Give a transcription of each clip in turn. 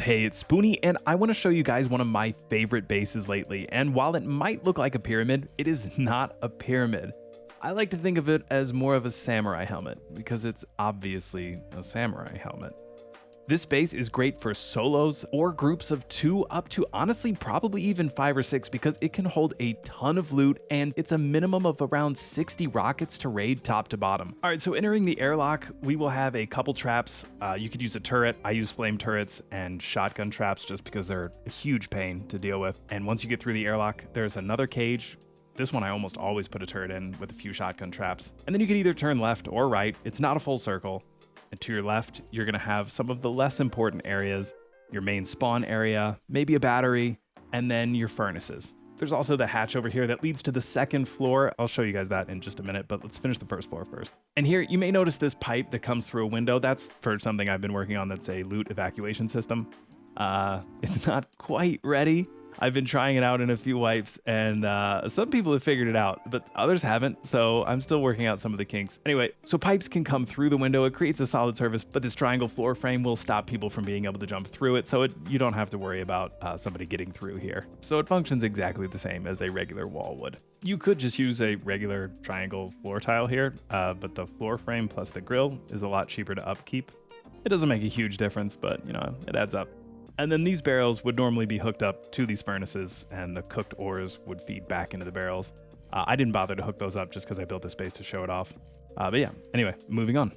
Hey, it's Spoonie, and I want to show you guys one of my favorite bases lately. And while it might look like a pyramid, it is not a pyramid. I like to think of it as more of a samurai helmet, because it's obviously a samurai helmet. This base is great for solos or groups of 2 up to honestly probably even 5 or 6 because it can hold a ton of loot and it's a minimum of around 60 rockets to raid top to bottom. Alright, so entering the airlock, we will have a couple traps. You could use a turret. I use flame turrets and shotgun traps just because they're a huge pain to deal with. And once you get through the airlock, there's another cage. This one I almost always put a turret in with a few shotgun traps. And then you can either turn left or right. It's not a full circle. And to your left, you're going to have some of the less important areas, your main spawn area, maybe a battery, and then your furnaces. There's also the hatch over here that leads to the second floor. I'll show you guys that in just a minute, but let's finish the first floor first. And here, you may notice this pipe that comes through a window. That's for something I've been working on that's a loot evacuation system. It's not quite ready. I've been trying it out in a few wipes, and some people have figured it out, but others haven't, so I'm still working out some of the kinks. Anyway, so pipes can come through the window. It creates a solid surface, but this triangle floor frame will stop people from being able to jump through it, so you don't have to worry about somebody getting through here. So it functions exactly the same as a regular wall would. You could just use a regular triangle floor tile here, but the floor frame plus the grill is a lot cheaper to upkeep. It doesn't make a huge difference, but you know, it adds up. And then these barrels would normally be hooked up to these furnaces, and the cooked ores would feed back into the barrels. I didn't bother to hook those up just because I built this base to show it off. But yeah, anyway, moving on.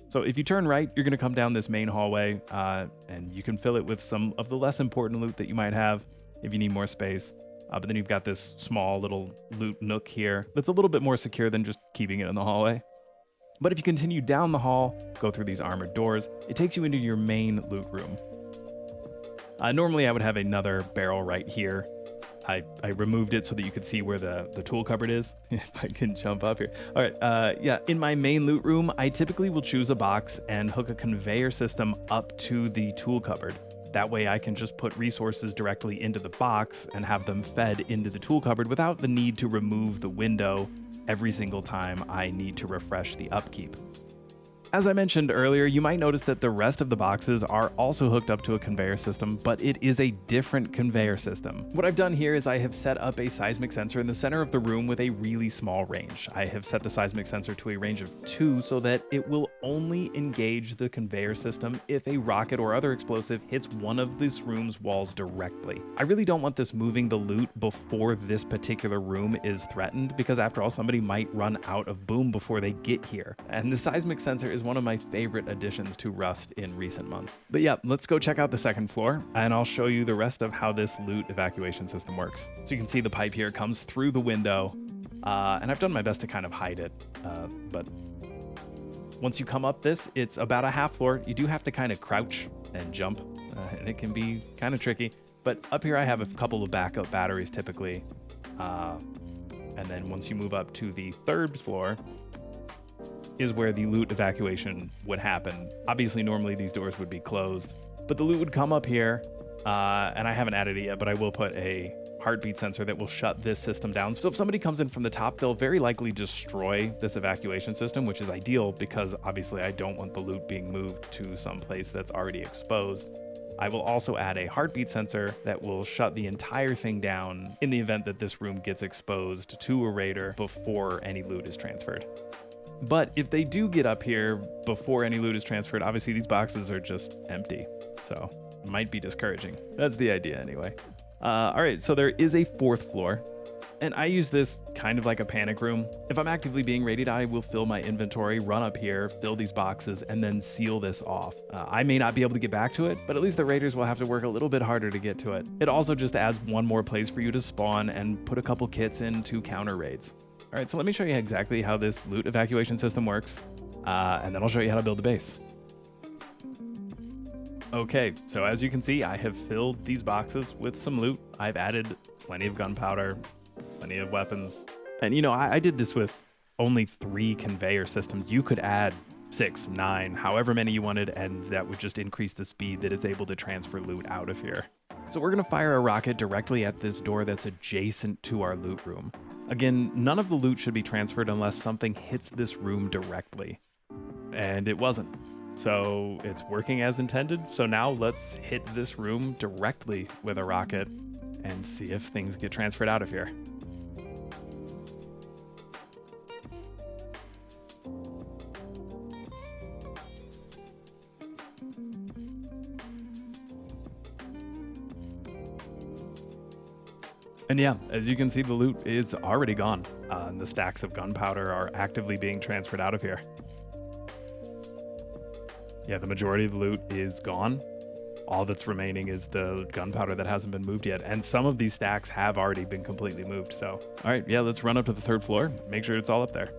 So if you turn right, you're going to come down this main hallway, and you can fill it with some of the less important loot that you might have if you need more space. But then you've got this small little loot nook here that's a little bit more secure than just keeping it in the hallway. But if you continue down the hall, go through these armored doors, it takes you into your main loot room. Normally I would have another barrel right here. I removed it so that you could see where the tool cupboard is. If I can jump up here. All right, yeah, in my main loot room, I typically will choose a box and hook a conveyor system up to the tool cupboard. That way I can just put resources directly into the box and have them fed into the tool cupboard without the need to remove the window every single time I need to refresh the upkeep. As I mentioned earlier, you might notice that the rest of the boxes are also hooked up to a conveyor system, but it is a different conveyor system. What I've done here is I have set up a seismic sensor in the center of the room with a really small range. I have set the seismic sensor to a range of 2 so that it will only engage the conveyor system if a rocket or other explosive hits one of this room's walls directly. I really don't want this moving the loot before this particular room is threatened, because after all, somebody might run out of boom before they get here. And the seismic sensor is one of my favorite additions to Rust in recent months. But yeah, let's go check out the second floor, and I'll show you the rest of how this loot evacuation system works. So you can see the pipe here comes through the window, and I've done my best to kind of hide it, but once you come up this, it's about a half floor. You do have to kind of crouch and jump, and it can be kind of tricky. But up here I have a couple of backup batteries typically, and then once you move up to the third floor, is where the loot evacuation would happen. Obviously, normally these doors would be closed, but the loot would come up here, and I haven't added it yet, but I will put a heartbeat sensor that will shut this system down. So if somebody comes in from the top, they'll very likely destroy this evacuation system, which is ideal because obviously I don't want the loot being moved to some place that's already exposed. I will also add a heartbeat sensor that will shut the entire thing down in the event that this room gets exposed to a raider before any loot is transferred. But if they do get up here before any loot is transferred, obviously these boxes are just empty, so it might be discouraging. That's the idea anyway. All right, so there is a fourth floor, and I use this kind of like a panic room. If I'm actively being raided, I will fill my inventory, run up here, fill these boxes, and then seal this off. I may not be able to get back to it, but at least the raiders will have to work a little bit harder to get to it. It also just adds one more place for you to spawn and put a couple kits in to counter raids. All right, so let me show you exactly how this loot evacuation system works, and then I'll show you how to build the base. Okay, so as you can see, I have filled these boxes with some loot. I've added plenty of gunpowder, plenty of weapons. And you know, I did this with only 3 conveyor systems. You could add 6, 9, however many you wanted, and that would just increase the speed that it's able to transfer loot out of here. So we're gonna fire a rocket directly at this door that's adjacent to our loot room. Again, none of the loot should be transferred unless something hits this room directly. And it wasn't. So it's working as intended. So now let's hit this room directly with a rocket and see if things get transferred out of here. And yeah, as you can see, the loot is already gone. And the stacks of gunpowder are actively being transferred out of here. Yeah, the majority of the loot is gone. All that's remaining is the gunpowder that hasn't been moved yet. And some of these stacks have already been completely moved. So, all right, yeah, let's run up to the 3rd floor. Make sure it's all up there.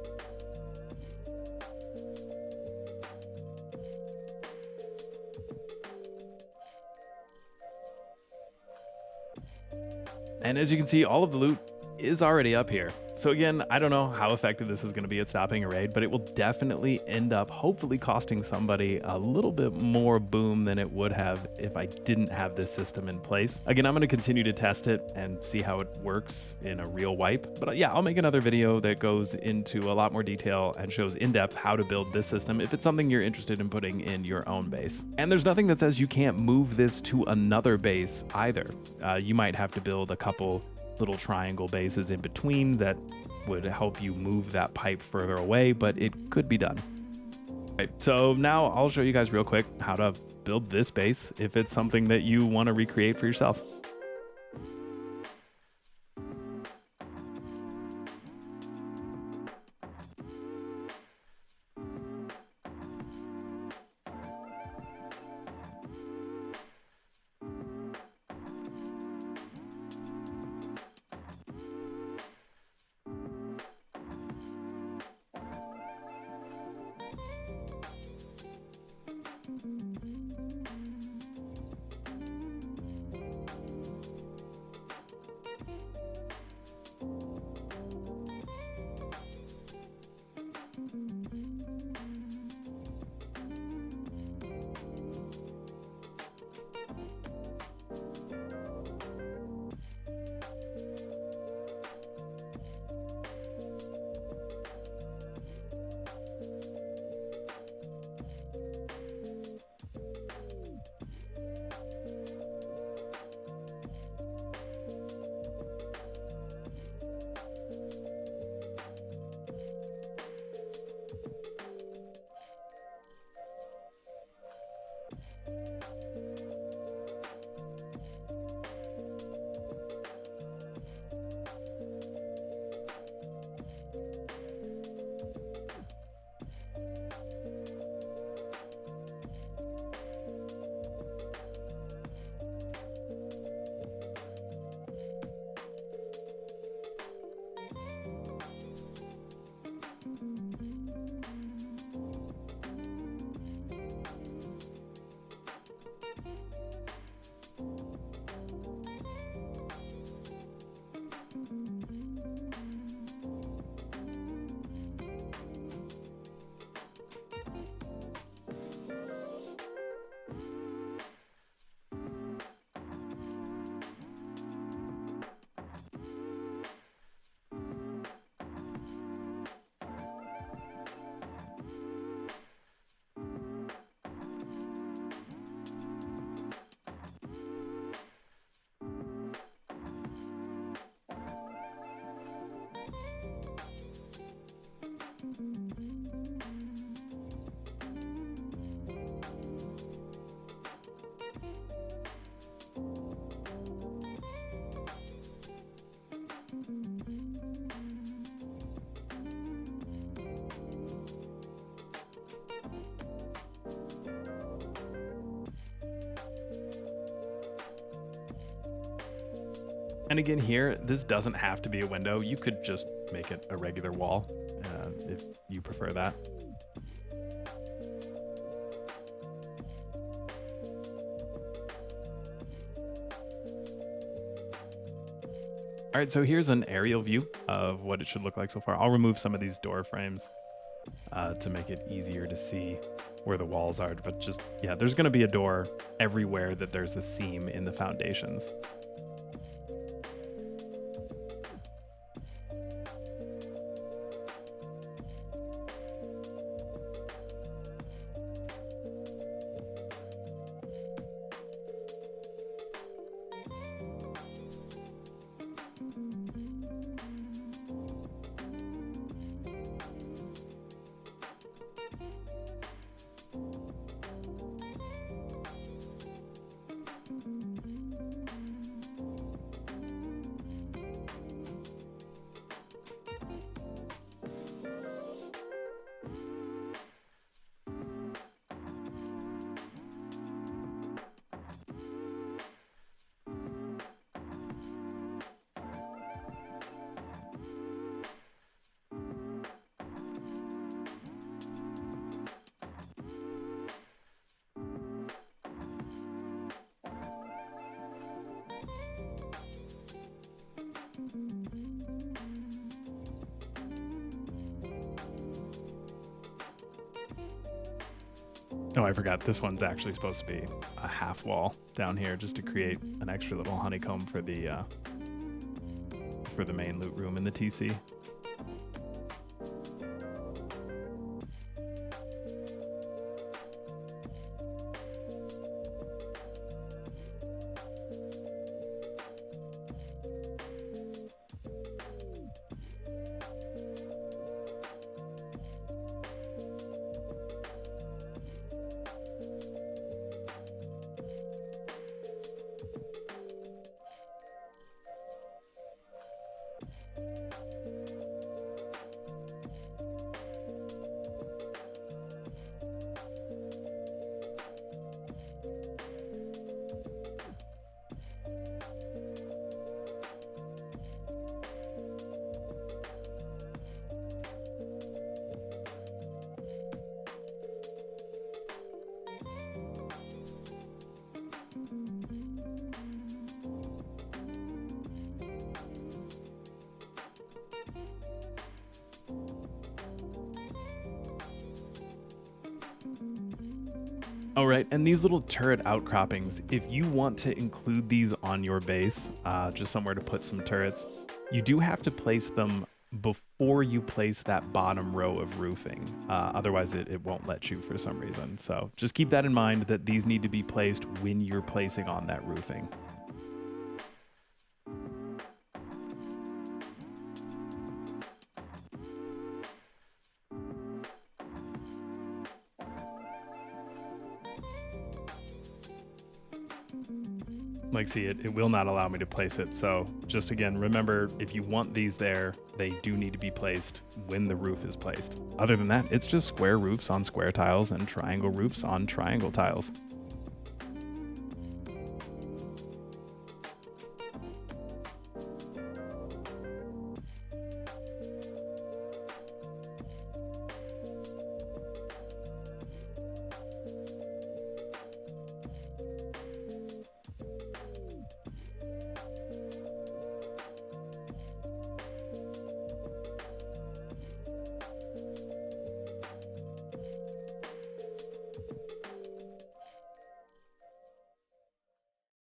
And as you can see, all of the loot is already up here. So again, I don't know how effective this is going to be at stopping a raid, but it will definitely end up hopefully costing somebody a little bit more boom than it would have if I didn't have this system in place. Again, I'm going to continue to test it and see how it works in a real wipe. But yeah, I'll make another video that goes into a lot more detail and shows in depth how to build this system if it's something you're interested in putting in your own base. And there's nothing that says you can't move this to another base either. You might have to build a couple little triangle bases in between that would help you move that pipe further away, but it could be done. Right, so now I'll show you guys real quick how to build this base if it's something that you want to recreate for yourself. And again here, this doesn't have to be a window. You could just make it a regular wall if you prefer that. All right, so here's an aerial view of what it should look like so far. I'll remove some of these door frames to make it easier to see where the walls are. But just, yeah, there's gonna be a door everywhere that there's a seam in the foundations. Oh, I forgot. This one's actually supposed to be a half wall down here just to create an extra little honeycomb for the main loot room in the TC. All right, and these little turret outcroppings, if you want to include these on your base, just somewhere to put some turrets, you do have to place them before you place that bottom row of roofing. Otherwise, it won't let you for some reason. So just keep that in mind that these need to be placed when you're placing on that roofing. Like, see, it will not allow me to place it. So just again, remember, if you want these there, they do need to be placed when the roof is placed. Other than that, it's just square roofs on square tiles and triangle roofs on triangle tiles.